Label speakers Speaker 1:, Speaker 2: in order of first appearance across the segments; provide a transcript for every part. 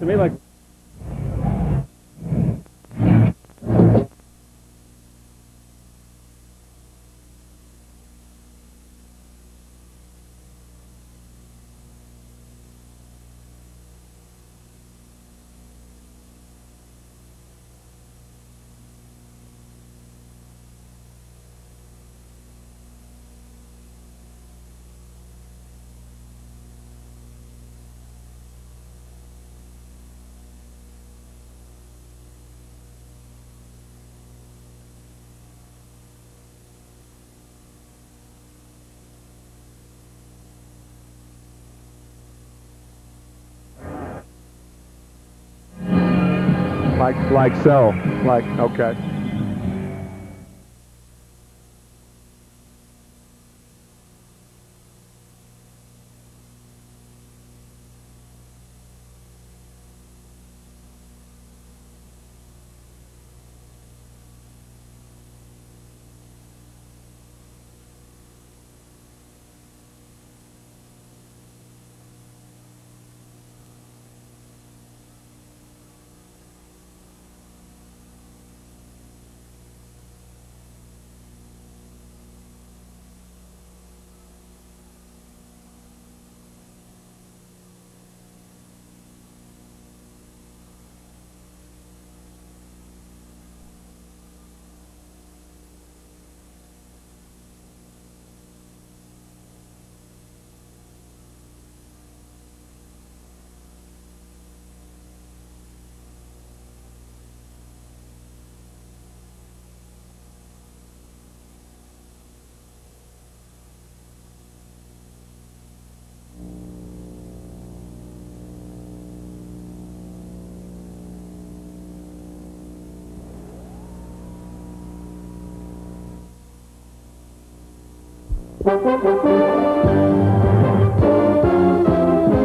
Speaker 1: to me like...
Speaker 2: Like so. Like, okay.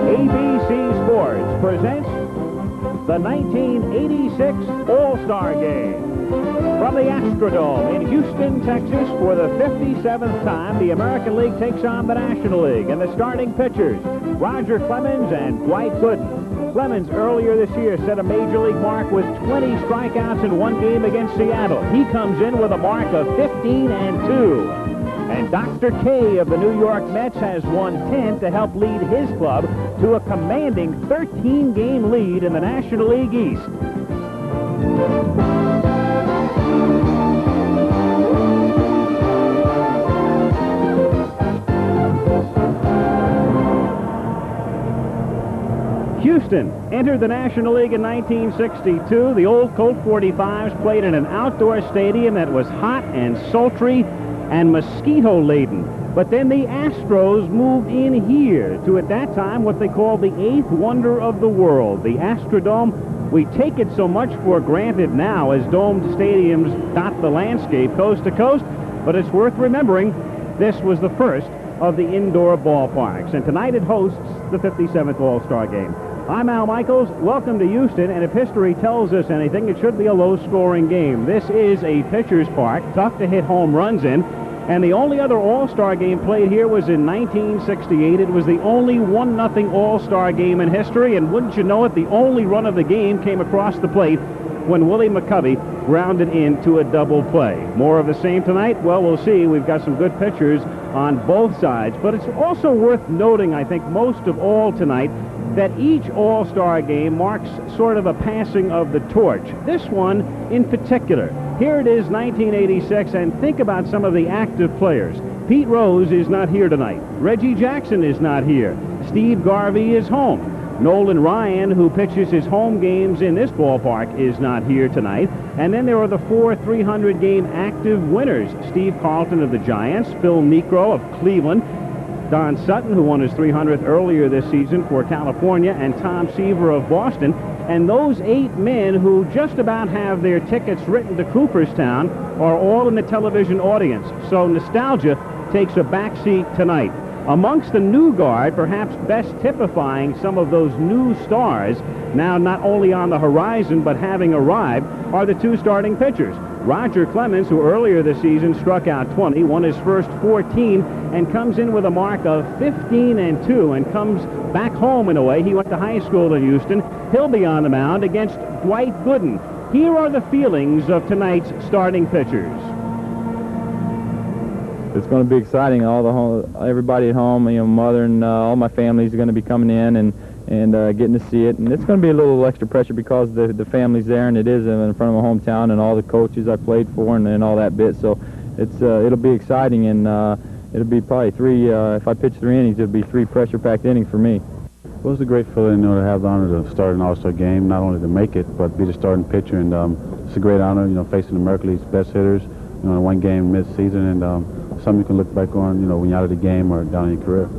Speaker 3: ABC Sports presents the 1986 All-Star Game. From the Astrodome in Houston, Texas, for the 57th time, the American League takes on the National League. And the starting pitchers, Roger Clemens and Dwight Gooden. Clemens earlier this year set a major league mark with 20 strikeouts in one game against Seattle. He comes in with a mark of 15-2. And Dr. K of the New York Mets has won 10 to help lead his club to a commanding 13-game lead in the National League East. Houston entered the National League in 1962. The old Colt 45s played in an outdoor stadium that was hot and sultry and mosquito-laden. But then the Astros moved in here to, at that time, what they called the eighth wonder of the world, the Astrodome. We take it so much for granted now as domed stadiums dot the landscape coast to coast, but it's worth remembering this was the first of the indoor ballparks. And tonight it hosts the 57th All-Star Game. I'm Al Michaels. Welcome to Houston, and if history tells us anything, it should be a low-scoring game. This is a pitcher's park, tough to hit home runs in, and the only other All-Star game played here was in 1968. It was the only 1-0 All-Star game in history, and wouldn't you know it, the only run of the game came across the plate when Willie McCovey grounded into a double play. More of the same tonight? Well, we'll see. We've got some good pitchers on both sides, but it's also worth noting, I think, most of all tonight, that each All-Star game marks sort of a passing of the torch. This one in particular. Here it is, 1986, and think about some of the active players. Pete Rose is not here tonight. Reggie Jackson is not here. Steve Garvey is home. Nolan Ryan, who pitches his home games in this ballpark, is not here tonight. And then there are the 4 300-game active winners. Steve Carlton of the Giants, Phil Niekro of Cleveland, Don Sutton, who won his 300th earlier this season for California, and Tom Seaver of Boston. And those 8 men who just about have their tickets written to Cooperstown are all in the television audience. So nostalgia takes a backseat tonight. Amongst the new guard, perhaps best typifying some of those new stars, now not only on the horizon but having arrived, are the 2 starting pitchers. Roger Clemens, who earlier this season struck out 20, won his first 14, and comes in with a mark of 15-2, and comes back home in a way. He went to high school in Houston. He'll be on the mound against Dwight Gooden. Here are the feelings of tonight's starting pitchers.
Speaker 1: It's going to be exciting. Everybody at home, mother and all my family is going to be coming in and getting to see it. And it's going to be a little extra pressure because the family's there, and it is in front of my hometown and all the coaches I played for and all that bit. So it'll be exciting, and it'll be probably if I pitch 3 innings, it'll be 3 pressure-packed innings for me.
Speaker 4: Well, it's a great feeling, to have the honor to start an All-Star game, not only to make it, but be the starting pitcher. And it's a great honor, facing the American League's best hitters, in one game mid-season, and something you can look back on, when you're out of the game or down in your career.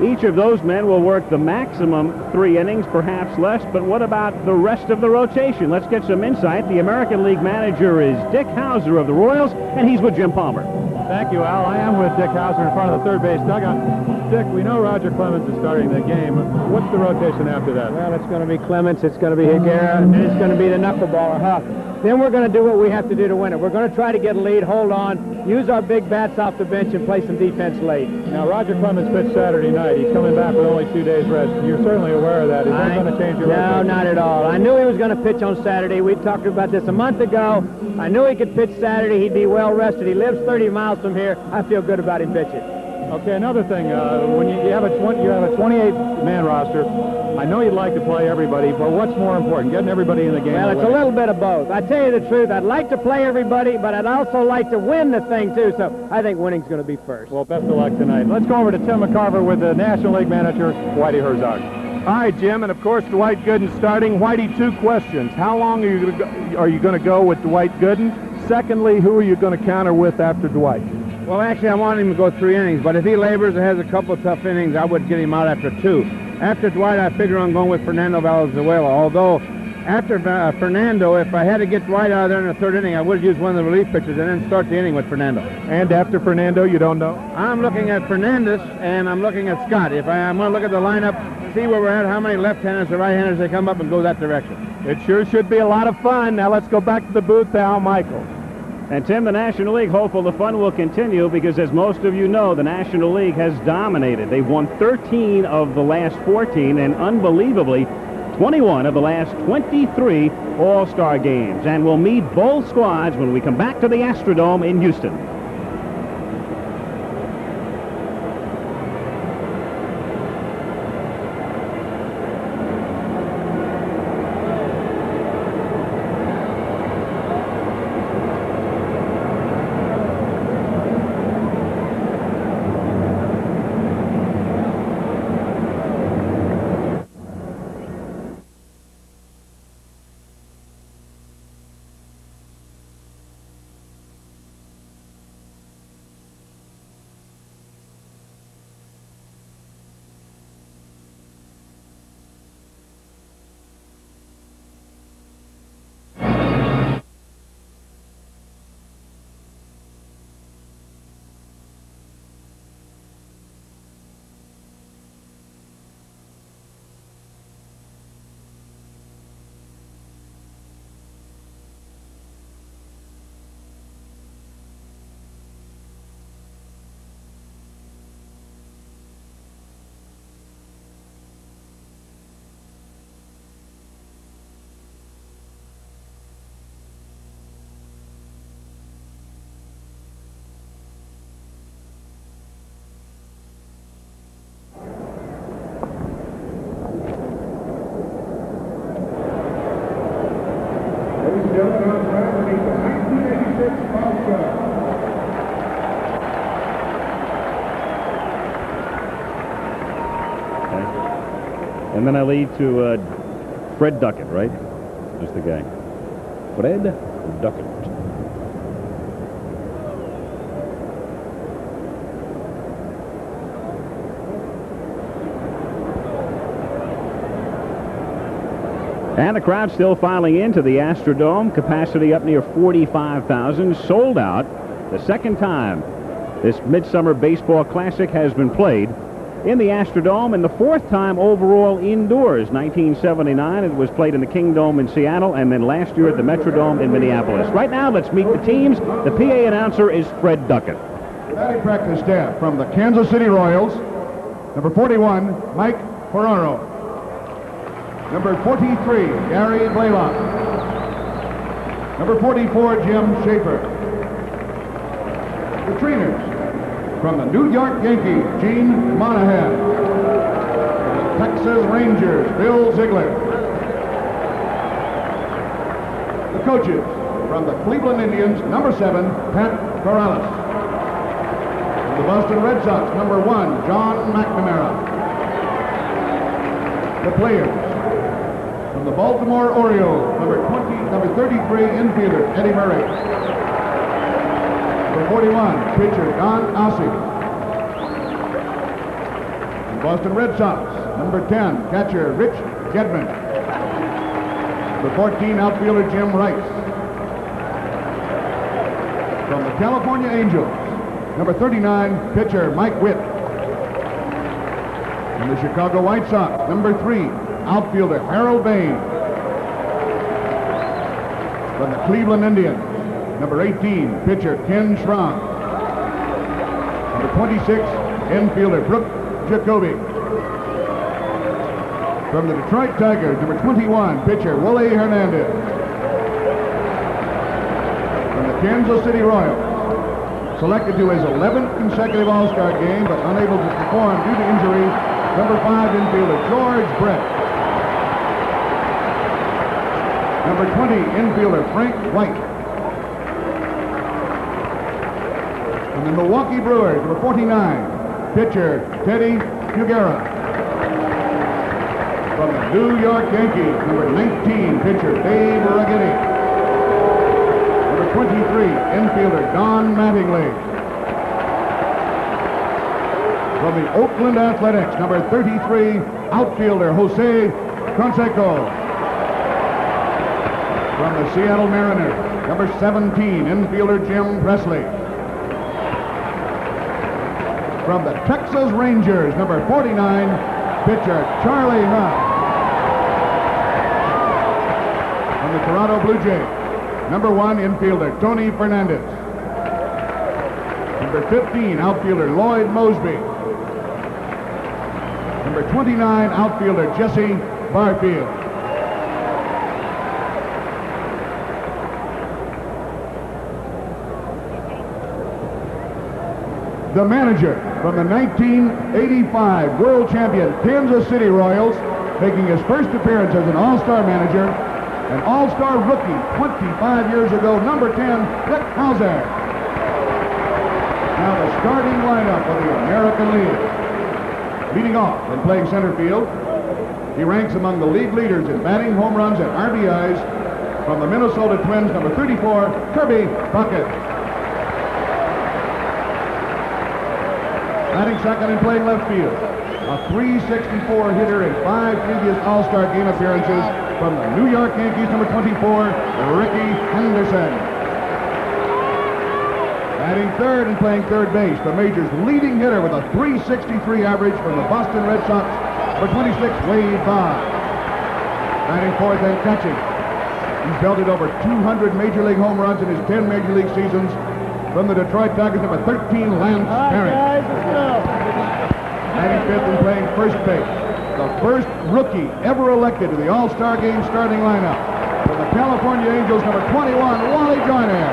Speaker 3: Each of those men will work the maximum 3 innings, perhaps less, but what about the rest of the rotation? Let's get some insight. The American League manager is Dick Hauser of the Royals, and he's with Jim Palmer.
Speaker 5: Thank you, Al. I am with Dick Hauser in front of the third base dugout. Dick, we know Roger Clemens is starting the game. What's the rotation after that?
Speaker 6: Well, it's going to be Clemens, it's going to be Higuera, and it's going to be the knuckleballer, Huff. Then we're going to do what we have to do to win it. We're going to try to get a lead, hold on, use our big bats off the bench, and play some defense late.
Speaker 5: Now, Roger Clemens pitched Saturday night. He's coming back with only 2 days rest. You're certainly aware of that. Is that going to change your rotation?
Speaker 6: No, not at all. I knew he was going to pitch on Saturday. We talked about this a month ago. I knew he could pitch Saturday. He'd be well rested. He lives 30 miles from here. I feel good about him pitching.
Speaker 5: Okay, another thing, when you have a 28-man roster, I know you'd like to play everybody, but what's more important, getting everybody in the game?
Speaker 6: Well, it's a little bit of both. I tell you the truth, I'd like to play everybody, but I'd also like to win the thing, too, so I think winning's going to be first.
Speaker 5: Well, best of luck tonight. Let's go over to Tim McCarver with the National League manager, Whitey Herzog.
Speaker 2: All right, Jim, and of course Dwight Gooden starting. Whitey, 2 questions. How long are you going to go with Dwight Gooden? Secondly, who are you going to counter with after Dwight?
Speaker 7: Well, actually, I want him to go 3 innings, but if he labors and has a couple of tough innings, I would get him out after 2. After Dwight, I figure on going with Fernando Valenzuela, although after Fernando, if I had to get Dwight out of there in the 3rd inning, I would use one of the relief pitchers and then start the inning with Fernando.
Speaker 2: And after Fernando, you don't know?
Speaker 7: I'm looking at Fernandez, and I'm looking at Scott. I'm going to look at the lineup, see where we're at, how many left-handers or right-handers they come up and go that direction.
Speaker 2: It sure should be a lot of fun. Now let's go back to the booth to Al Michaels.
Speaker 3: And Tim, the National League, hopeful the fun will continue because, as most of you know, the National League has dominated. They've won 13 of the last 14 and, unbelievably, 21 of the last 23 All-Star games. And we'll meet both squads when we come back to the Astrodome in Houston. And then I lead to Fred Duckett, right? Just the guy. Fred Duckett. And the crowd still filing into the Astrodome. Capacity up near 45,000. Sold out. The second time this Midsummer Baseball Classic has been played. in the Astrodome, and the 4th time overall indoors. 1979, it was played in the Kingdome in Seattle, and then last year at the Metrodome in Minneapolis. Right now, let's meet the teams. The PA announcer is Fred Duckett.
Speaker 8: Batting practice staff from the Kansas City Royals. Number 41, Mike Ferraro. Number 43, Gary Blaylock. Number 44, Jim Schaefer. The trainers from the New York Yankees, Gene Monahan. The Texas Rangers, Bill Ziegler. The coaches from the Cleveland Indians, number 7, Pat Corrales. From the Boston Red Sox, number 1, John McNamara. The players from the Baltimore Orioles, number 33, infielder Eddie Murray. Number 41, pitcher Don Ossie. The Boston Red Sox, number 10, catcher Rich Gedman. Number 14, outfielder Jim Rice. From the California Angels, number 39, pitcher Mike Witt. From the Chicago White Sox, number 3, outfielder Harold Bain. From the Cleveland Indians, number 18, pitcher Ken Schramm. Number 26, infielder Brooke Jacoby. From the Detroit Tigers, number 21, pitcher Willie Hernandez. From the Kansas City Royals, selected to his 11th consecutive All-Star game, but unable to perform due to injury, number 5, infielder George Brett. Number 20, infielder Frank White. From the Milwaukee Brewers, number 49, pitcher Teddy Fugera. From the New York Yankees, number 19, pitcher Dave Righetti. Number 23, infielder Don Mattingly. From the Oakland Athletics, number 33, outfielder Jose Canseco. From the Seattle Mariners, number 17, infielder Jim Presley. From the Texas Rangers, number 49, pitcher Charlie Huff. From the Toronto Blue Jays, number 1, infielder Tony Fernandez. Number 15, outfielder Lloyd Mosby. Number 29, outfielder Jesse Barfield. The manager from the 1985 World Champion Kansas City Royals, making his first appearance as an All-Star manager, an All-Star rookie 25 years ago, number 10, Rick Hauser. Now the starting lineup of the American League. Leading off and playing center field, he ranks among the league leaders in batting, home runs, and RBIs. From the Minnesota Twins, number 34, Kirby Puckett. Batting second and playing left field, a .364 hitter in 5 previous All-Star game appearances from the New York Yankees, number 24, Ricky Henderson. Batting third and playing third base, the major's leading hitter with a .363 average from the Boston Red Sox, number 26, Wade Boggs. Batting fourth and catching, he's belted over 200 Major League home runs in his 10 Major League seasons. From the Detroit Tigers, number 13, Lance Parent. Batting fifth and playing first base, the first rookie ever elected to the All-Star Game starting lineup. From the California Angels, number 21, Wally Joyner.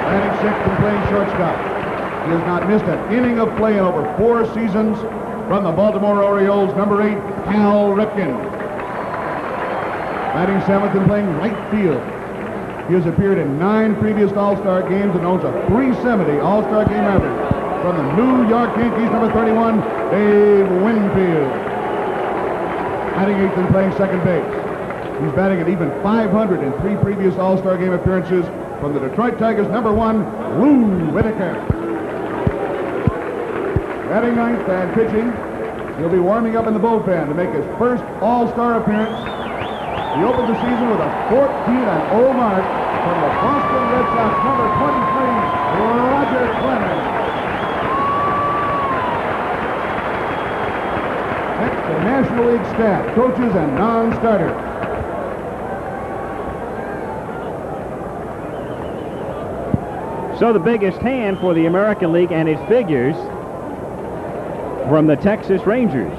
Speaker 8: Batting sixth and playing shortstop. He has not missed an inning of play in over 4 seasons. From the Baltimore Orioles, number 8, Cal Ripken. Batting seventh and playing right field. He has appeared in 9 previous All-Star games and owns a .370 All-Star game average. From the New York Yankees, number 31, Dave Winfield. Batting eighth and playing second base. He's batting at even .500 in 3 previous All-Star game appearances. From the Detroit Tigers, number 1, Lou Whitaker. Batting ninth and pitching, he'll be warming up in the bullpen to make his first All-Star appearance. He opened the season with a 14-0 mark from the Boston Red Sox, number 23, Roger Clemens. Next, the National League staff, coaches and non-starters.
Speaker 3: So the biggest hand for the American League and its figures from the Texas Rangers.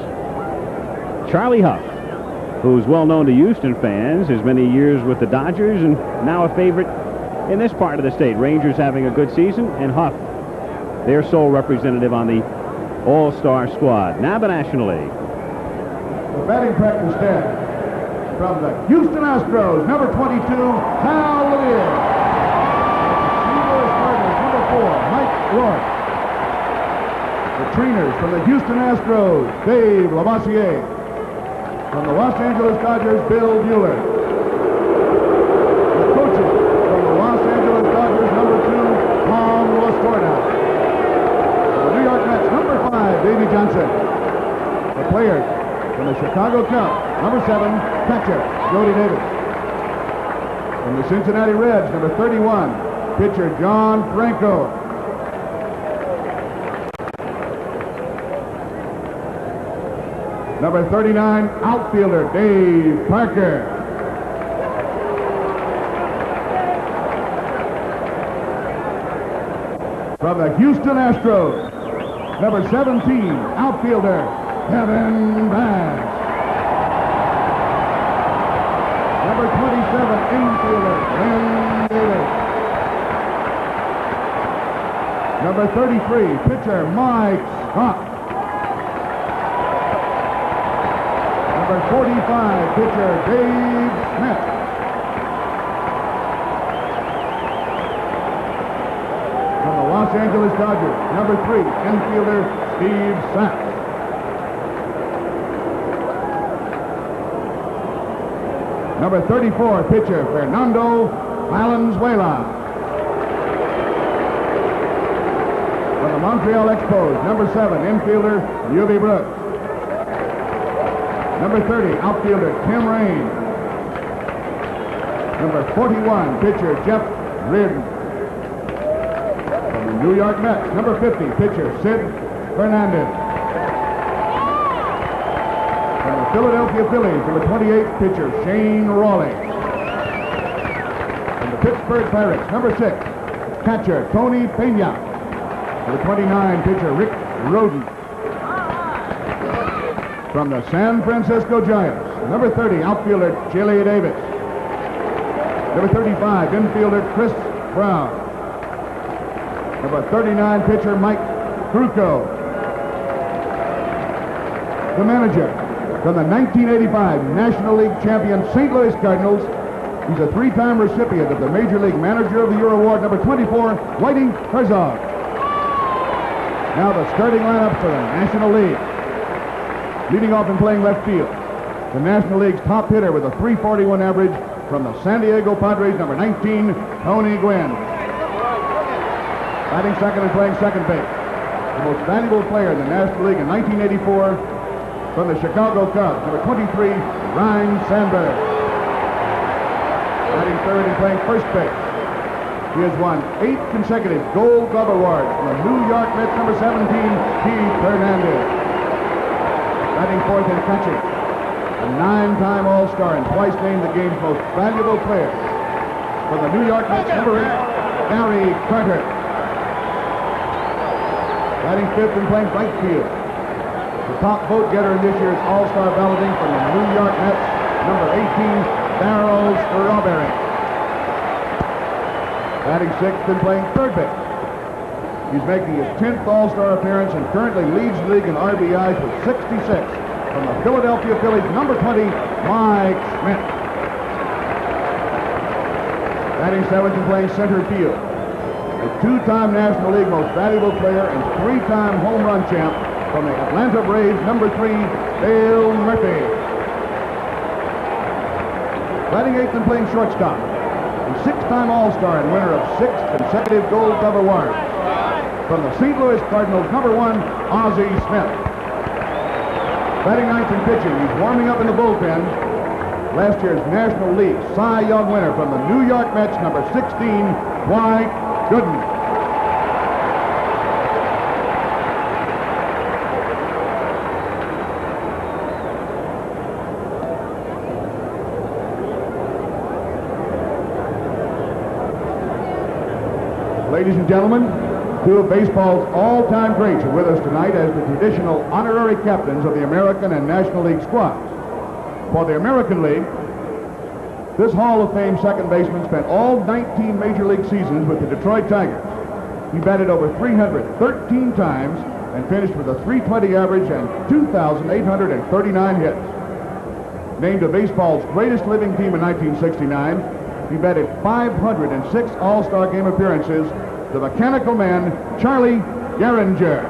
Speaker 3: Charlie Hough, who's well known to Houston fans, his many years with the Dodgers, and now a favorite in this part of the state. Rangers having a good season, and Hough, their sole representative on the All-Star squad. Now the National League.
Speaker 8: The batting practice staff from the Houston Astros, number 22, Hal Lanier. St. Louis Cardinals, number 4, Mike Rourke. The trainers from the Houston Astros, Dave Lavoisier. From the Los Angeles Dodgers, Bill Mueller. The coaches from the Los Angeles Dodgers, number 2, Tom Lasorda. The New York Mets, number 5, Davey Johnson. The players from the Chicago Cubs, number 7, catcher, Jody Davis. From the Cincinnati Reds, number 31, pitcher, John Franco. Number 39, outfielder, Dave Parker. From the Houston Astros, number 17, outfielder, Kevin Bass. Number 27, infielder, Len Davis. Number 33, pitcher, Mike Scott. Number 45, pitcher, Dave Smith. From the Los Angeles Dodgers, number 3, infielder, Steve Sapp. Number 34, pitcher, Fernando Valenzuela. From the Montreal Expos, number 7, infielder, Uwe Brooks. Number 30, outfielder, Tim Raine. Number 41, pitcher, Jeff Reardon. From the New York Mets, number 50, pitcher, Sid Fernandez. From the Philadelphia Phillies, number 28, pitcher, Shane Rawley. From the Pittsburgh Pirates, number 6, catcher, Tony Pena. Number 29, pitcher, Rick Rhoden. From the San Francisco Giants, number 30, outfielder, Chili Davis. Number 35, infielder, Chris Brown. Number 39, pitcher, Mike Krukow. The manager, from the 1985 National League champion St. Louis Cardinals, he's a 3-time recipient of the Major League Manager of the Year award, number 24, Whiting Herzog. Now the starting lineup for the National League. Leading off and playing left field, the National League's top hitter with a .341 average from the San Diego Padres, number 19, Tony Gwynn. Batting second and playing second base, the most valuable player in the National League in 1984 from the Chicago Cubs, number 23, Ryne Sandberg. Batting third and playing first base, he has won 8 consecutive Gold Glove awards from the New York Mets, number 17, Keith Hernandez. Batting fourth and catching, a 9-time All-Star and twice named the game's most valuable player. From the New York Mets, number 8, Gary Carter. Batting fifth and playing right field, the top vote getter in this year's All-Star balloting from the New York Mets, number 18, Darryl Strawberry. Batting sixth and playing third base, he's making his 10th All-Star appearance and currently leads the league in RBIs with 66. From the Philadelphia Phillies, number 20, Mike Schmidt. Batting seventh and playing center field, a 2-time National League most valuable player and 3-time home run champ from the Atlanta Braves, number 3, Dale Murphy. Batting eighth and playing shortstop, a 6-time All-Star and winner of 6 consecutive Gold Glove awards. From the St. Louis Cardinals, number 1, Ozzie Smith. Batting ninth and pitching, he's warming up in the bullpen. Last year's National League Cy Young winner from the New York Mets, number 16, Dwight Gooden. Ladies and gentlemen, two of baseball's all-time greats are with us tonight as the traditional honorary captains of the American and National League squads. For the American League, this Hall of Fame second baseman spent all 19 Major League seasons with the Detroit Tigers. He batted over 313 times and finished with a .320 average and 2,839 hits. Named to baseball's greatest living team in 1969, he batted 506 All-Star Game appearances, the mechanical man, Charlie Gehringer.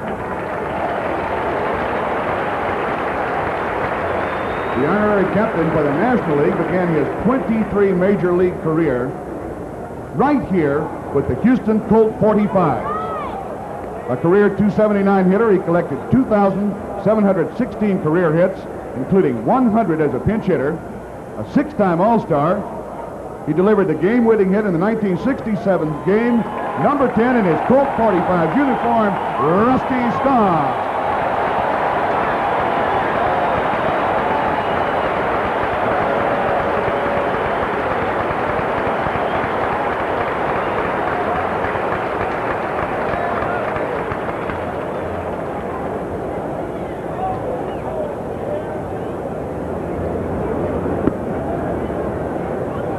Speaker 8: The honorary captain for the National League began his 23 Major League career right here with the Houston Colt 45s. A career .279 hitter, he collected 2,716 career hits, including 100 as a pinch hitter, a six-time All-Star. He delivered the game-winning hit in the 1967 game, number 10 in his Colt 45 uniform, Rusty Staubach.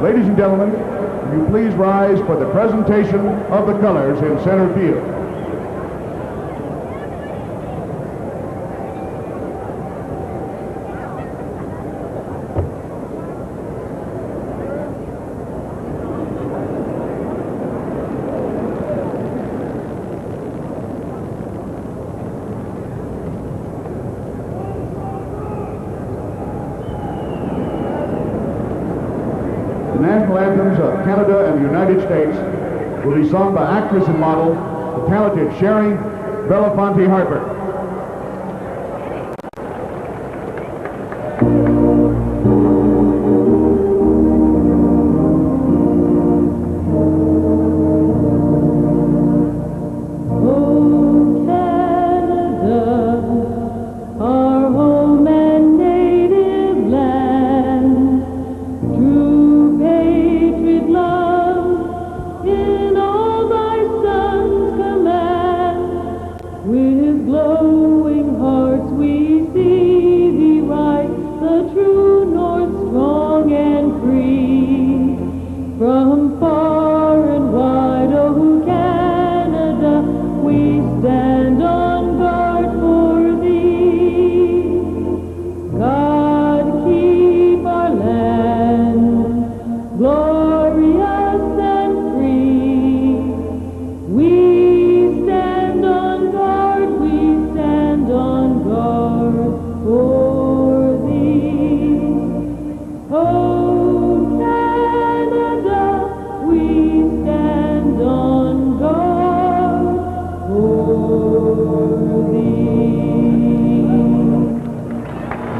Speaker 8: Ladies and gentlemen, will you please rise for the presentation of the colors in center field. The national anthems of Canada and the United States will be sung by actress and model, the talented Sherry Belafonte Harper.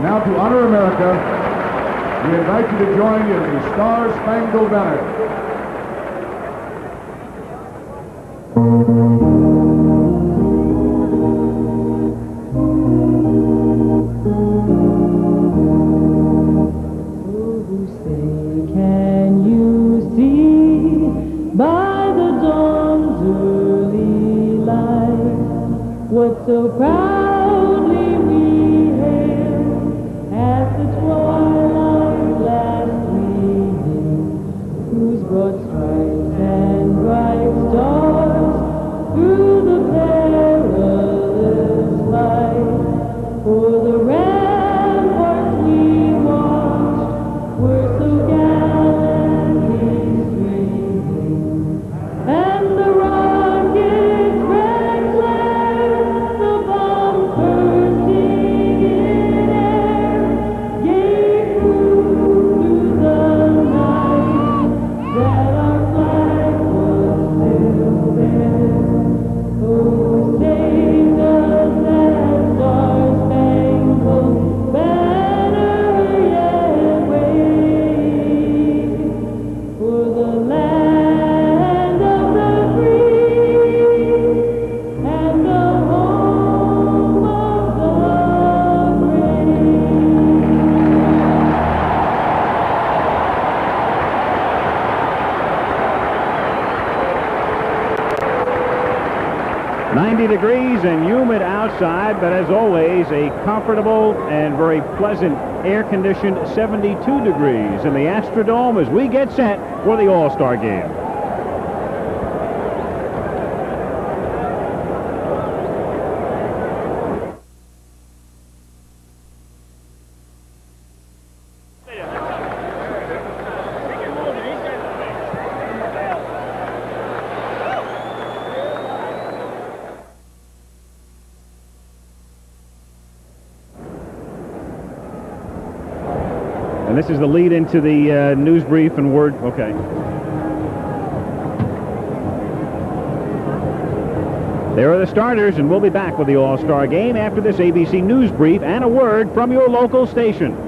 Speaker 8: Now to honor America, we invite you to join in the Star-Spangled Banner.
Speaker 9: What so proudly we hailed at the twilight's last gleaming, whose broad stripes and bright stars through the perilous fight for the ramparts we watched were so gallantly streaming, and the rockets red glare, the bomb bursting in air, gave proof through the night that our flag was still there. Oh, saved us that star-spangled
Speaker 3: degrees and humid outside, but as always, a comfortable and very pleasant air-conditioned 72 degrees in the Astrodome as we get set for the All-Star Game. And this is the lead into the news brief and word. Okay. There are the starters, and we'll be back with the All-Star Game after this ABC news brief and a word from your local station.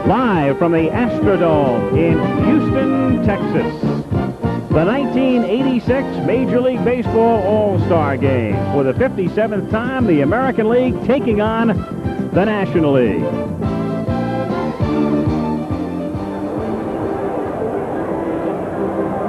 Speaker 3: Live from the Astrodome in Houston, Texas, the 1986 Major League Baseball All-Star Game. For the 57th time, the American League taking on the National League.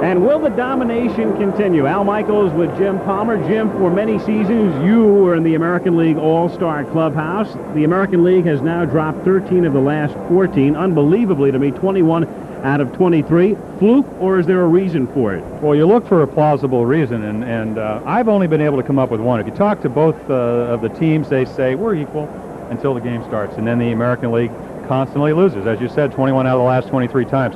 Speaker 3: And will the domination continue? Al Michaels with Jim Palmer. Jim, for many seasons, you were in the American League All-Star Clubhouse. The American League has now dropped 13 of the last 14. Unbelievably to me, 21 out of 23. Fluke, or is there a reason for it?
Speaker 5: Well, you look for a plausible reason, and I've only been able to come up with one. If you talk to both of the teams, they say we're equal until the game starts, and then the American League constantly loses. As you said, 21 out of the last 23 times.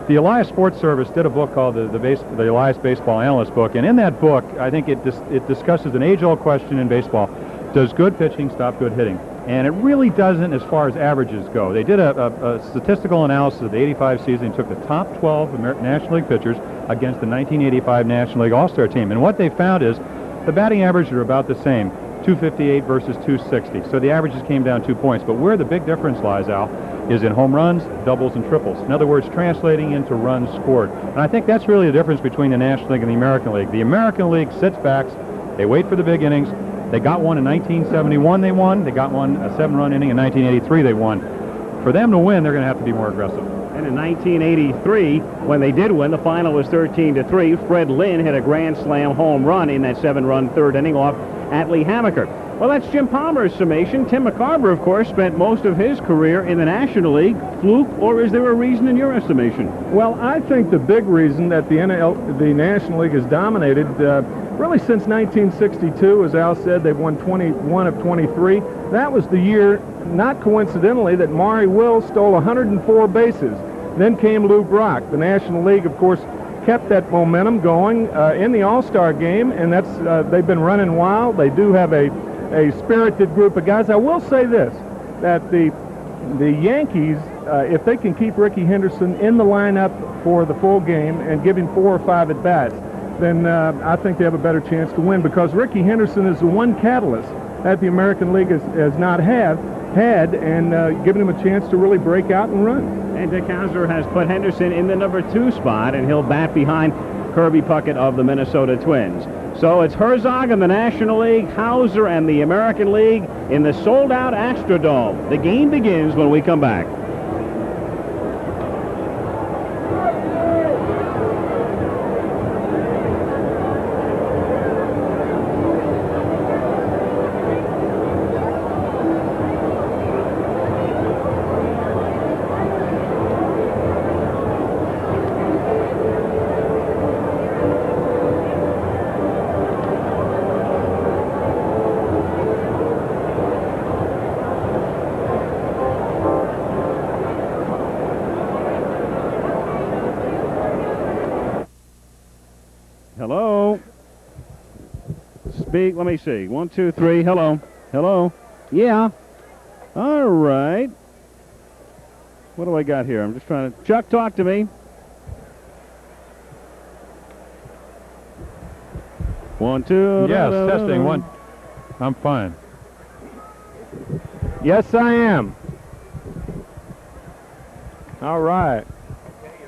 Speaker 5: The Elias Sports Service did a book called the Elias Baseball Analyst Book, and in that book, I think it discusses an age-old question in baseball: does good pitching stop good hitting? And it really doesn't as far as averages go. They did a statistical analysis of the '85 season and took the top 12 National League pitchers against the 1985 National League All-Star team, and what they found is the batting averages are about the same, 258 versus 260. So the averages came down 2 points, but where the big difference lies, Al, is in home runs, doubles, and triples. In other words, translating into runs scored. And I think that's really the difference between the National League and the American League. The American League sits back They wait for the big innings. They got one in 1971, they won. They got one, a 7-run inning in 1983, they won. For them to win, they're going to have to be more aggressive.
Speaker 3: And in 1983, when they did win, the final was 13-3. Fred Lynn hit a grand slam home run in that 7-run third inning off Atlee Hammaker. Well, that's Jim Palmer's summation. Tim McCarver, of course, spent most of his career in the National League. Fluke, or is there a reason in your estimation?
Speaker 2: Well, I think the big reason that the National League has dominated really since 1962, as Al said, they've won 21 of 23. That was the year, not coincidentally, that Maury Wills stole 104 bases. Then came Lou Brock. The National League, of course, kept that momentum going in the All-Star game, and that's they've been running wild. They do have a spirited group of guys. I will say this, that the Yankees, if they can keep Ricky Henderson in the lineup for the full game and give him 4 or 5 at-bats, then I think they have a better chance to win, because Ricky Henderson is the one catalyst that the American League has not had, and given him a chance to really break out and run.
Speaker 3: And Dick Hauser has put Henderson in the number 2 spot, and he'll bat behind Kirby Puckett of the Minnesota Twins. So it's Herzog in the National League, Hauser and the American League in the sold-out Astrodome. The game begins when we come back. Hello? Speak, let me see. 1, 2, 3, hello. Hello? Yeah. All right. What do I got here? I'm just trying to... Chuck, talk to me. 1, 2...
Speaker 5: Yes, testing, 1. I'm fine.
Speaker 2: Yes, I am. All right.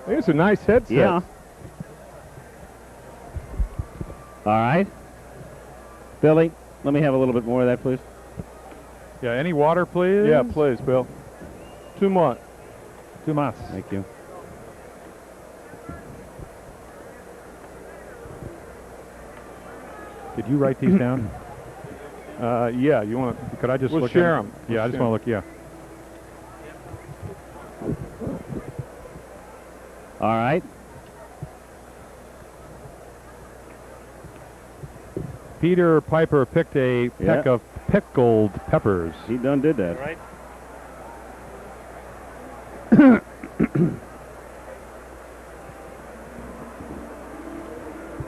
Speaker 2: These are nice headsets.
Speaker 3: Yeah. All right. Billy, let me have a little bit more of that, please.
Speaker 5: Yeah, any water, please?
Speaker 2: Yeah, please, Bill. 2 months.
Speaker 5: 2 months.
Speaker 3: Thank you.
Speaker 5: Did you write these down?
Speaker 2: Yeah, you want to...
Speaker 5: Could I just
Speaker 2: We'll
Speaker 5: look
Speaker 2: share
Speaker 5: at
Speaker 2: 'em.
Speaker 5: Yeah, I just want to look, yeah.
Speaker 3: All right.
Speaker 5: Peter Piper picked a peck of pickled peppers.
Speaker 3: He done did that.
Speaker 5: Right.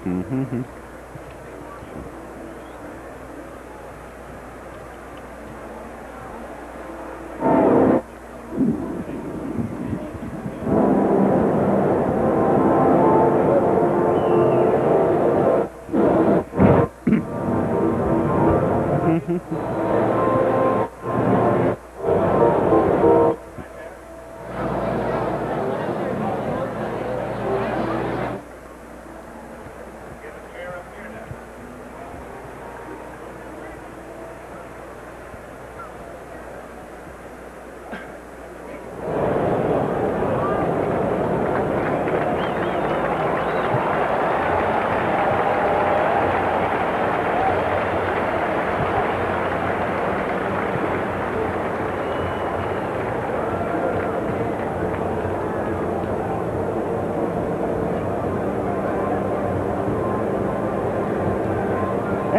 Speaker 3: Mm-hmm.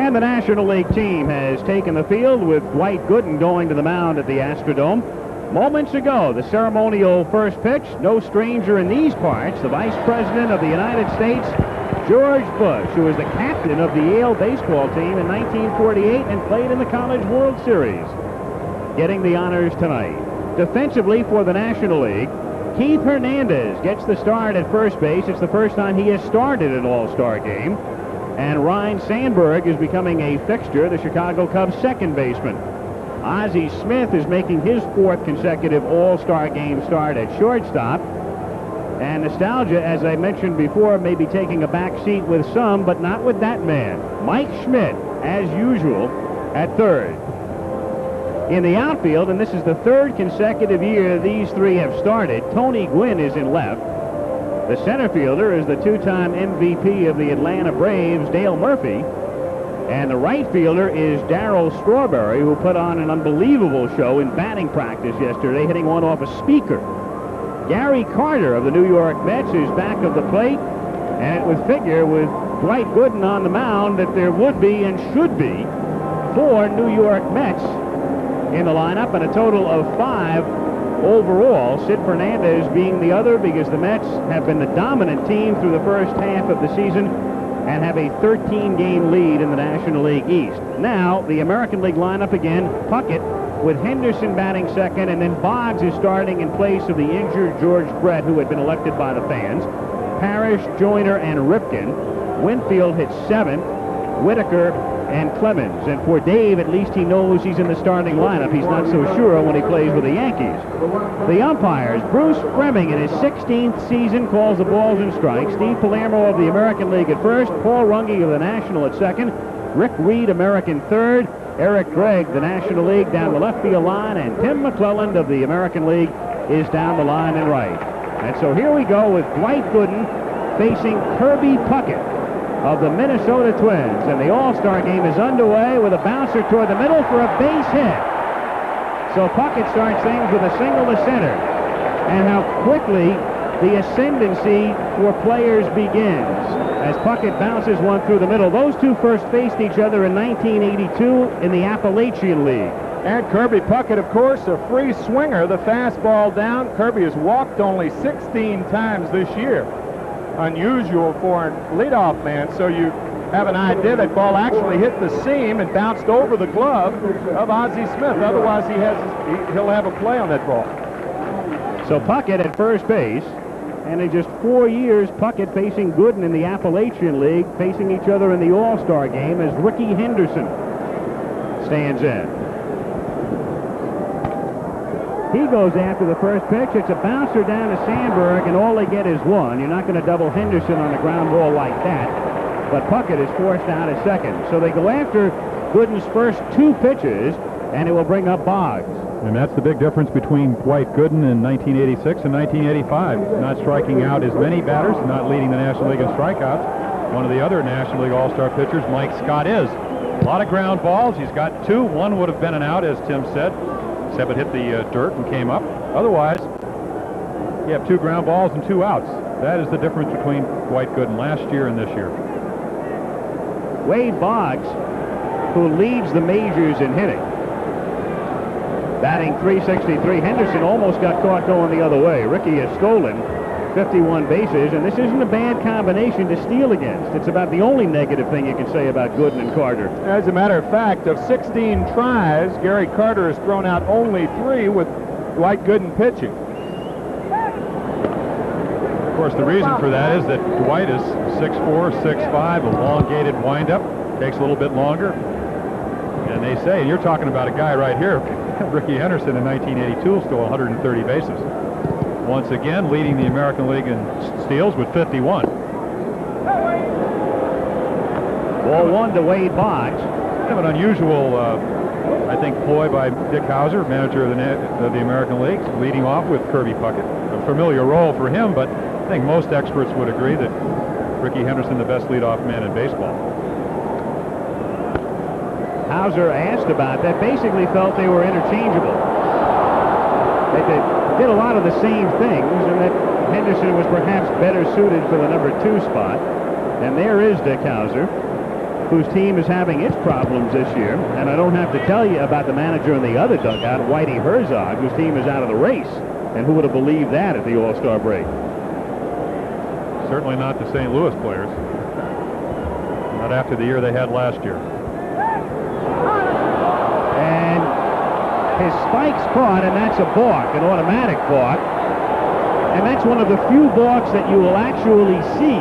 Speaker 3: And the National League team has taken the field with Dwight Gooden going to the mound at the Astrodome. Moments ago, the ceremonial first pitch, no stranger in these parts, the Vice President of the United States, George Bush, who was the captain of the Yale baseball team in 1948 and played in the College World Series, getting the honors tonight. Defensively for the National League, Keith Hernandez gets the start at first base. It's the first time he has started an All-Star game. And Ryne Sandberg is becoming a fixture, the Chicago Cubs' second baseman. Ozzie Smith is making his 4th consecutive All-Star game start at shortstop. And nostalgia, as I mentioned before, may be taking a back seat with some, but not with that man. Mike Schmidt as usual, at third. In the outfield, and this is the third consecutive year these three have started, Tony Gwynn is in left. The center fielder is the two-time MVP of the Atlanta Braves, Dale Murphy. And the right fielder is Darryl Strawberry, who put on an unbelievable show in batting practice yesterday, hitting one off a speaker. Gary Carter of the New York Mets is back of the plate, and it would figure with Dwight Gooden on the mound that there would be and should be 4 New York Mets in the lineup, and a total of 5 overall, Sid Fernandez being the other, because the Mets have been the dominant team through the first half of the season and have a 13-game lead in the National League East. Now, the American League lineup again, Puckett with Henderson batting second, and then Boggs is starting in place of the injured George Brett, who had been elected by the fans. Parrish, Joyner, and Ripken. Winfield hits 7th, Whitaker, and Clemens. And for Dave, at least he knows he's in the starting lineup. He's not so sure when he plays with the Yankees. The umpires, Bruce Fremming in his 16th season calls the balls and strikes. Steve Palermo of the American League at first, Paul Runge of the National at second, Rick Reed, American third, Eric Gregg, the National League, down the left field line, and Tim McClelland of the American League is down the line and right. And so here we go with Dwight Gooden facing Kirby Puckett of the Minnesota Twins, and the All-Star game is underway with a bouncer toward the middle for a base hit. So Puckett starts things with a single to center, and how quickly the ascendancy for players begins as Puckett bounces one through the middle. Those two first faced each other in 1982 in the Appalachian League.
Speaker 2: And Kirby Puckett, of course, a free swinger, the fastball down. Kirby has walked only 16 times this year. Unusual for a leadoff man, so you have an idea that ball actually hit the seam and bounced over the glove of Ozzie Smith. Otherwise, he'll have a play on that ball.
Speaker 3: So Puckett at first base, and in just 4 years, Puckett facing Gooden in the Appalachian League, facing each other in the All-Star game as Ricky Henderson stands in. He goes after the first pitch. It's a bouncer down to Sandberg, and all they get is one. You're not going to double Henderson on a ground ball like that. But Puckett is forced out at second. So they go after Gooden's first 2 pitches, and it will bring up Boggs.
Speaker 5: And that's the big difference between Dwight Gooden in 1986 and 1985. Not striking out as many batters, not leading the National League in strikeouts. One of the other National League All-Star pitchers, Mike Scott, is. A lot of ground balls. He's got 2. One would have been an out, as Tim said, except it hit the dirt and came up. Otherwise, you have 2 ground balls and 2 outs. That is the difference between Dwight Gooden last year and this year.
Speaker 3: Wade Boggs, who leads the majors in hitting, batting .363. Henderson almost got caught going the other way. Ricky has stolen 51 bases, and this isn't a bad combination to steal against. It's about the only negative thing you can say about Gooden and Carter.
Speaker 2: As a matter of fact, of 16 tries, Gary Carter has thrown out only 3 with Dwight Gooden pitching.
Speaker 5: Of course, the reason for that is that Dwight is 6'4", 6'5", elongated windup, takes a little bit longer. And they say, and you're talking about a guy right here, Ricky Henderson in 1982 stole 130 bases. Once again, leading the American League in steals with 51.
Speaker 3: Ball 1 to Wade Boggs.
Speaker 5: Kind of an unusual, I think, ploy by Dick Hauser, manager of the American League, leading off with Kirby Puckett. A familiar role for him, but I think most experts would agree that Ricky Henderson, the best leadoff man in baseball.
Speaker 3: Hauser asked about that, basically felt they were interchangeable. They did a lot of the same things, and that Henderson was perhaps better suited for the number 2 spot. And there is Dick Hauser, whose team is having its problems this year. And I don't have to tell you about the manager in the other dugout, Whitey Herzog, whose team is out of the race. And who would have believed that at the All-Star break?
Speaker 5: Certainly not the St. Louis players. Not after the year they had last year.
Speaker 3: And his spike's caught, and that's a balk, an automatic balk. And that's one of the few balks that you will actually see,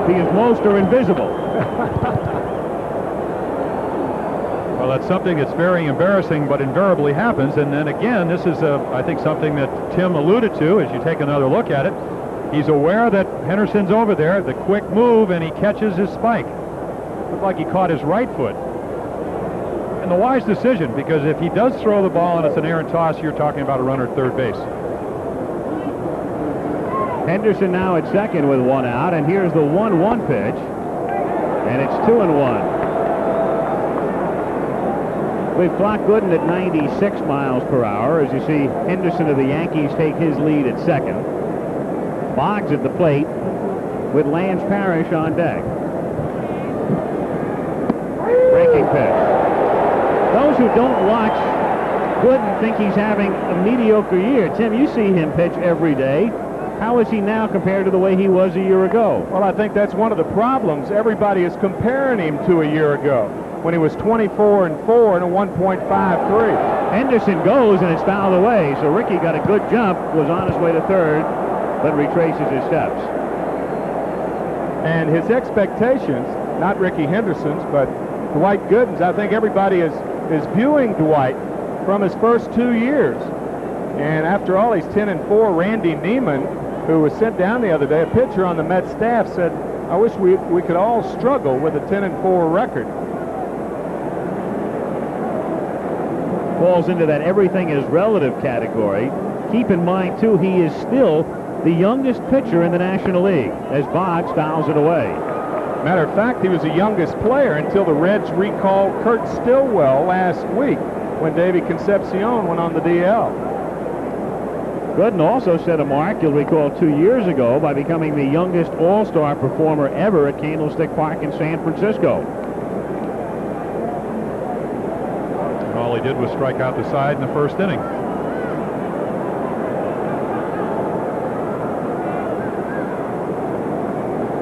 Speaker 3: because most are invisible.
Speaker 5: Well, that's something that's very embarrassing, but invariably happens. And then again, this is, I think, something that Tim alluded to as you take another look at it. He's aware that Henderson's over there, the quick move, and he catches his spike. Looked like he caught his right foot. And the wise decision, because if he does throw the ball and it's an errant toss, you're talking about a runner at third base.
Speaker 3: Henderson now at second with one out, and here's the 1-1 pitch, and it's 2-1. We've clocked Gooden at 96 miles per hour. As you see, Henderson of the Yankees take his lead at second. Boggs at the plate with Lance Parrish on deck. Breaking pitch. Those who don't watch Gooden think he's having a mediocre year. Tim, you see him pitch every day. How is he now compared to the way he was a year ago?
Speaker 2: Well, I think that's one of the problems. Everybody is comparing him to a year ago when he was 24-4 and a 1.53.
Speaker 3: Henderson goes, and it's fouled away. So Ricky got a good jump, was on his way to third, but retraces his steps.
Speaker 2: And his expectations, not Ricky Henderson's, but Dwight Gooden's, I think everybody is viewing Dwight from his first 2 years. And after all, he's 10-4. Randy Neiman, who was sent down the other day, a pitcher on the Mets staff, said, I wish we could all struggle with a 10-4 record.
Speaker 3: Falls into that everything is relative category. Keep in mind, too, he is still the youngest pitcher in the National League as Boggs fouls it away.
Speaker 2: Matter of fact, he was the youngest player until the Reds recalled Kurt Stillwell last week when Davey Concepcion went on the DL.
Speaker 3: Gooden also set a mark, you'll recall, 2 years ago by becoming the youngest All-Star performer ever at Candlestick Park in San Francisco.
Speaker 5: And all he did was strike out the side in the first inning.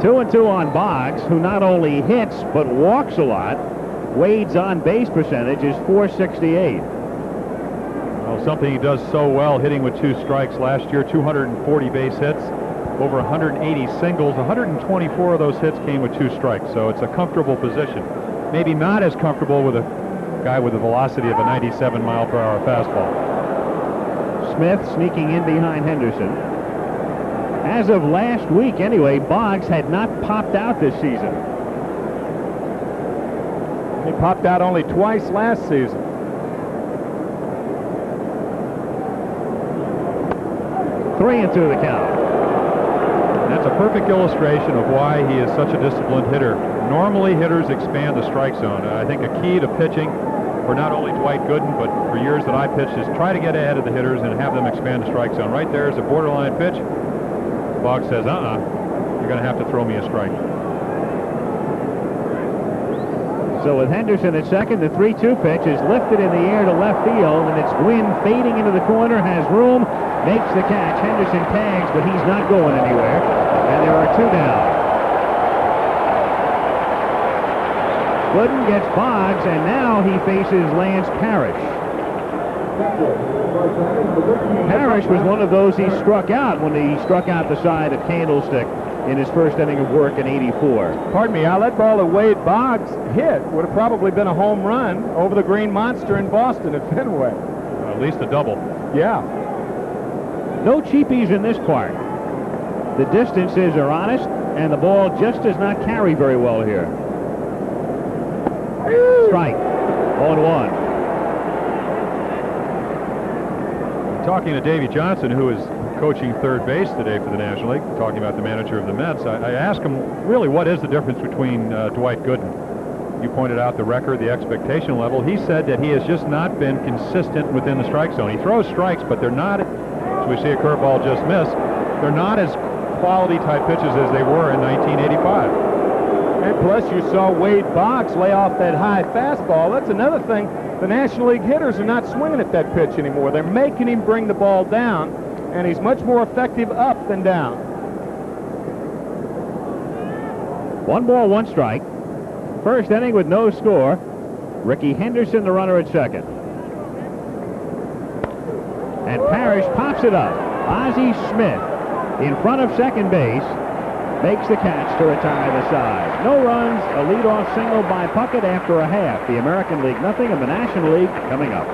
Speaker 3: Two and two on Boggs, who not only hits but walks a lot. Wade's on-base percentage is .468.
Speaker 5: Well, something he does so well, hitting with 2 strikes last year, 240 base hits, over 180 singles. 124 of those hits came with 2 strikes, so it's a comfortable position. Maybe not as comfortable with a guy with a velocity of a 97-mile-per-hour fastball.
Speaker 3: Smith sneaking in behind Henderson. As of last week, anyway, Boggs had not popped out this season.
Speaker 2: He popped out only twice last season.
Speaker 3: Three and two the count.
Speaker 5: That's a perfect illustration of why he is such a disciplined hitter. Normally, hitters expand the strike zone. I think a key to pitching for not only Dwight Gooden, but for years that I pitched, is try to get ahead of the hitters and have them expand the strike zone. Right there is a borderline pitch. Boggs says, you're going to have to throw me a strike.
Speaker 3: So with Henderson at second, the 3-2 pitch is lifted in the air to left field, and it's Gwynn fading into the corner, has room, makes the catch. Henderson tags, but he's not going anywhere, and there are 2 down. Gooden gets Boggs, and now he faces Lance Parrish. Parrish was one of those he struck out when he struck out the side of Candlestick in his first inning of work in '84.
Speaker 2: Pardon me, Al, that ball that Wade Boggs hit would have probably been a home run over the Green Monster in Boston at Fenway.
Speaker 5: At least a double.
Speaker 2: Yeah.
Speaker 3: No cheapies in this park. The distances are honest, and the ball just does not carry very well here. Strike. 0-1.
Speaker 5: Talking to Davey Johnson, who is coaching third base today for the National League, talking about the manager of the Mets, I asked him, really, what is the difference between Dwight Gooden? You pointed out the record, the expectation level. He said that he has just not been consistent within the strike zone. He throws strikes, but they're not, as we see a curveball just missed, they're not as quality-type pitches as they were in 1985.
Speaker 2: And plus, you saw Wade Boggs lay off that high fastball. That's another thing. The National League hitters are not swinging at that pitch anymore. They're making him bring the ball down, and he's much more effective up than down.
Speaker 3: 1 ball, 1 strike. First inning with no score. Ricky Henderson, the runner at second. And Parrish pops it up. Ozzie Smith in front of second base makes the catch to retire the side. No runs, a leadoff single by Puckett after a half. The American League nothing, and the National League coming up.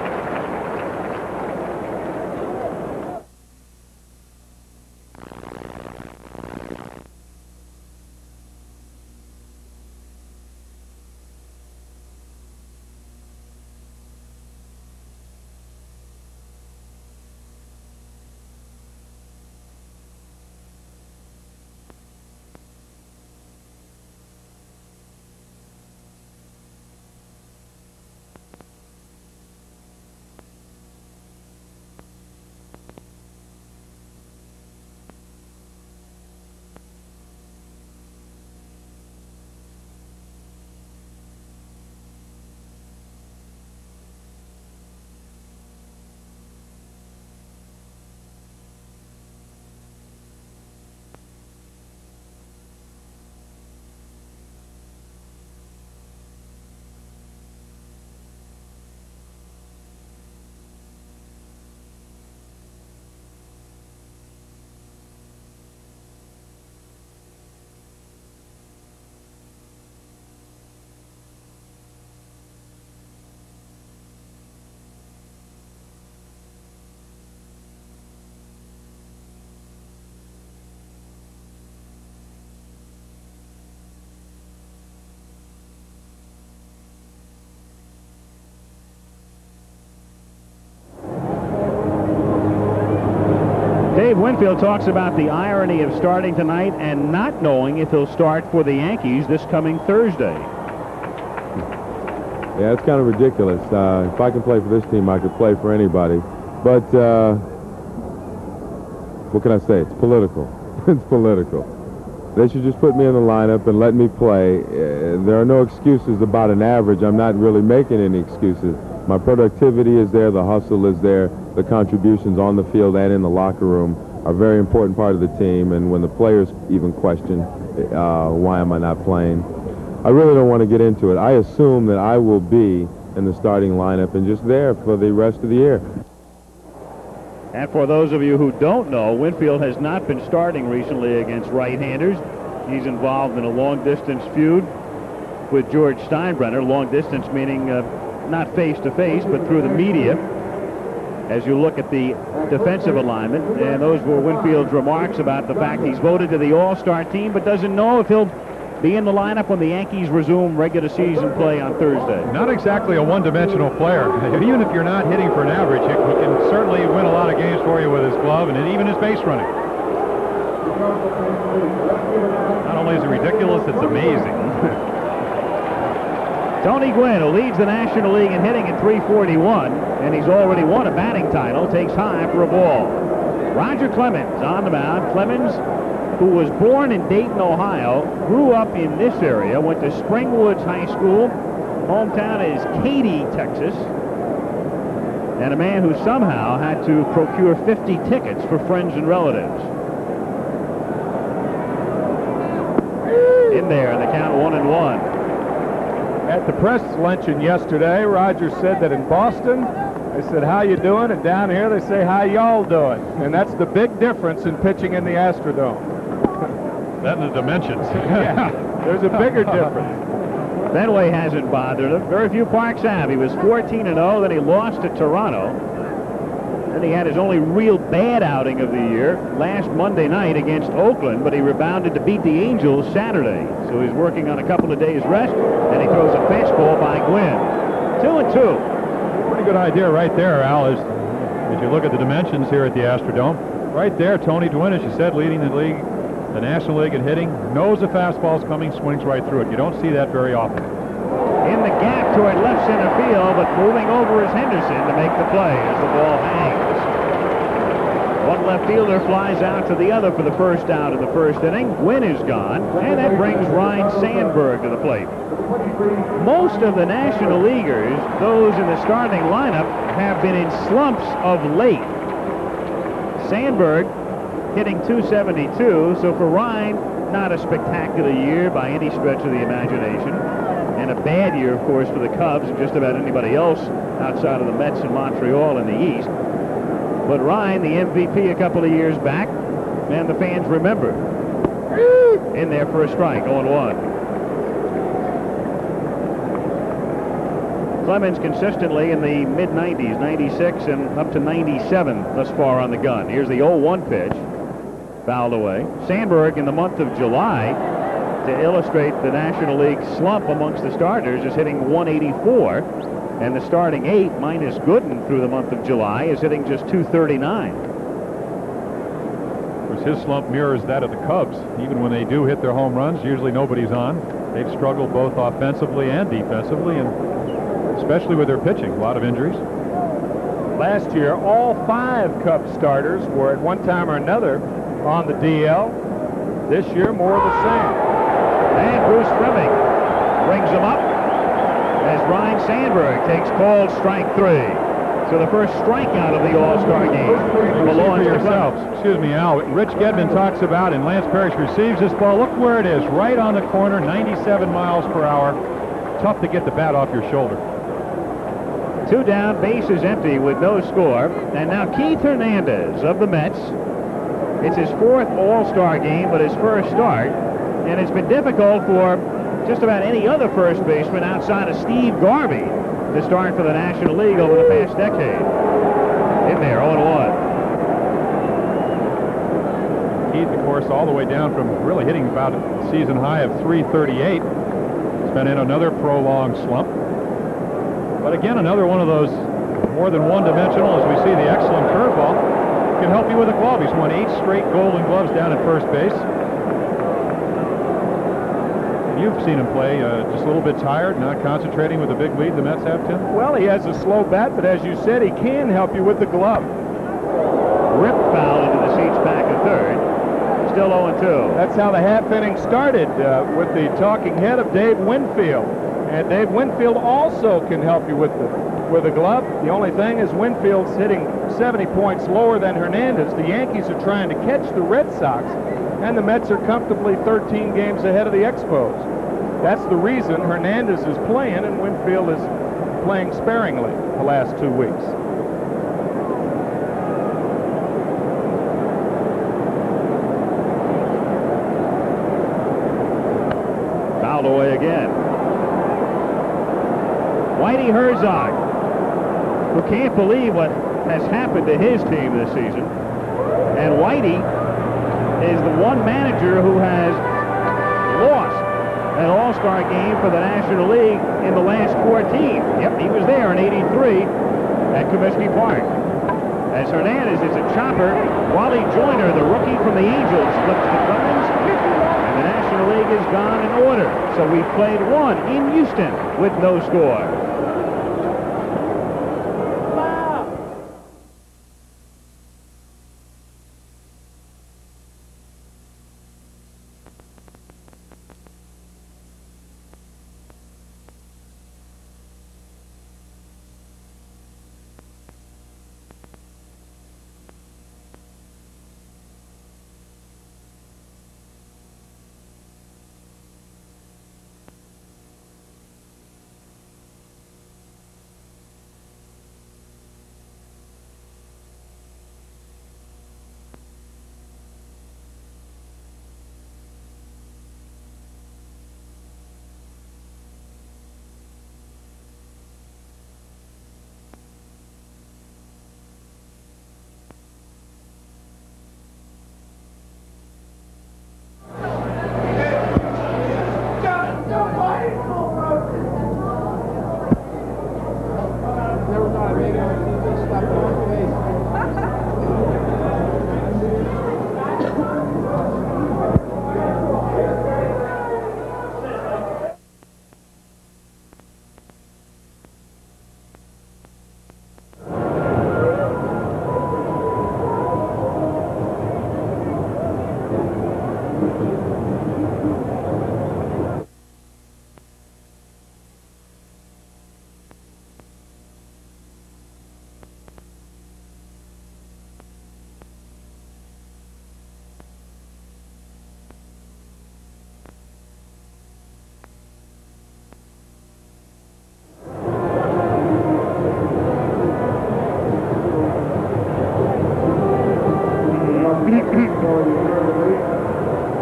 Speaker 3: Dave Winfield talks about the irony of starting tonight and not knowing if he'll start for the Yankees this coming Thursday.
Speaker 10: Yeah, it's kind of ridiculous. If I can play for this team, I could play for anybody. But what can I say? It's political. It's political. They should just put me in the lineup and let me play. There are no excuses about an average. I'm not really making any excuses. My productivity is there. The hustle is there. The contributions on the field and in the locker room are a very important part of the team. And when the players even question, why am I not playing, I really don't want to get into it. I assume that I will be in the starting lineup and just there for the rest of the year.
Speaker 3: And for those of you who don't know, Winfield has not been starting recently against right-handers. He's involved in a long-distance feud with George Steinbrenner. Long-distance meaning not face-to-face, but through the media. As you look at the defensive alignment, and those were Winfield's remarks about the fact he's voted to the All-Star team, but doesn't know if he'll be in the lineup when the Yankees resume regular season play on Thursday.
Speaker 5: Not exactly a one-dimensional player. Even if you're not hitting for an average, he can certainly win a lot of games for you with his glove and even his base running. Not only is it ridiculous, it's amazing.
Speaker 3: Tony Gwynn, who leads the National League in hitting at .341, and he's already won a batting title, takes high for a ball. Roger Clemens on the mound. Clemens, who was born in Dayton, Ohio, grew up in this area, went to Springwoods High School. Hometown is Katy, Texas. And a man who somehow had to procure 50 tickets for friends and relatives. In there, and the count 1-1.
Speaker 2: At the press luncheon yesterday, Roger said that in Boston, they said, how you doing? And down here, they say, how y'all doing? And that's the big difference in pitching in the Astrodome.
Speaker 5: That and the dimensions.
Speaker 2: Yeah, there's a bigger difference.
Speaker 3: Fenway hasn't bothered him. Very few parks have. He was 14-0, then he lost to Toronto. Then he had his only real bad outing of the year last Monday night against Oakland, but he rebounded to beat the Angels Saturday. So he's working on a couple of days rest, and he throws a fastball by Gwynn. 2-2.
Speaker 5: Pretty good idea right there, Al, is if you look at the dimensions here at the Astrodome. Right there, Tony Gwynn, as you said, leading the league, the National League in hitting, knows the fastball's coming, swings right through it. You don't see that very often.
Speaker 3: In the gap toward left center field, but moving over is Henderson to make the play as the ball hangs. One left fielder flies out to the other for the first out of the first inning. Gwynn is gone, and that brings Ryne Sandberg to the plate. Most of the National Leaguers, those in the starting lineup, have been in slumps of late. Sandberg hitting .272, so for Ryne, not a spectacular year by any stretch of the imagination. And a bad year, of course, for the Cubs and just about anybody else outside of the Mets and Montreal in the East. But Ryne, the MVP a couple of years back, and the fans remember. In there for a strike, 0-1. Clemens consistently in the mid-90s, 96 and up to 97 thus far on the gun. Here's the 0-1 pitch, fouled away. Sandberg in the month of July, to illustrate the National League slump amongst the starters, is hitting 184, and the starting 8 minus Gooden through the month of July is hitting just 239.
Speaker 5: Of course, his slump mirrors that of the Cubs. Even when they do hit their home runs, usually nobody's on. They've struggled both offensively and defensively, and especially with their pitching, a lot of injuries.
Speaker 2: Last year, all 5 Cubs starters were at one time or another on the DL. This year, more of the same.
Speaker 3: And Bruce Fleming brings him up as Ryne Sandberg takes called strike 3. So the first strikeout of the All-Star game belongs to yourselves.
Speaker 5: Excuse me, Al. Rich Gedman talks about, and Lance Parrish receives this ball. Look where it is, right on the corner, 97 miles per hour. Tough to get the bat off your shoulder.
Speaker 3: 2 down, bases empty with no score. And now Keith Hernandez of the Mets. It's his 4th All-Star game, but his first start. And it's been difficult for just about any other first baseman outside of Steve Garvey to start for the National League over the past decade. In there, 0-1.
Speaker 5: Keith, of course, all the way down from really hitting about a season high of .338. He's been in another prolonged slump. But again, another one of those more than one-dimensional, as we see the excellent curveball. can help you with a glove. He's won 8 straight Golden Gloves down at first base. You've seen him play just a little bit tired, not concentrating with the big lead the Mets have, Tim?
Speaker 2: Well, he has a slow bat, but as you said, he can help you with the glove.
Speaker 3: Rip foul into the seats back at third. Still 0-2.
Speaker 2: That's how the half inning started with the talking head of Dave Winfield. And Dave Winfield also can help you with the glove. The only thing is Winfield's hitting 70 points lower than Hernandez. The Yankees are trying to catch the Red Sox, and the Mets are comfortably 13 games ahead of the Expos. That's the reason Hernandez is playing and Winfield is playing sparingly the last 2 weeks.
Speaker 3: Fouled away again. Whitey Herzog, who can't believe what has happened to his team this season. And Whitey is the one manager who has lost an All-Star game for the National League in the last 14. Yep, he was there in '83 at Comiskey Park. As Hernandez is a chopper, Wally Joyner, the rookie from the Angels, flips the buttons, and the National League is gone in order. So we played one in Houston with no score.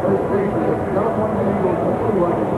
Speaker 8: First baseman, California Eagles,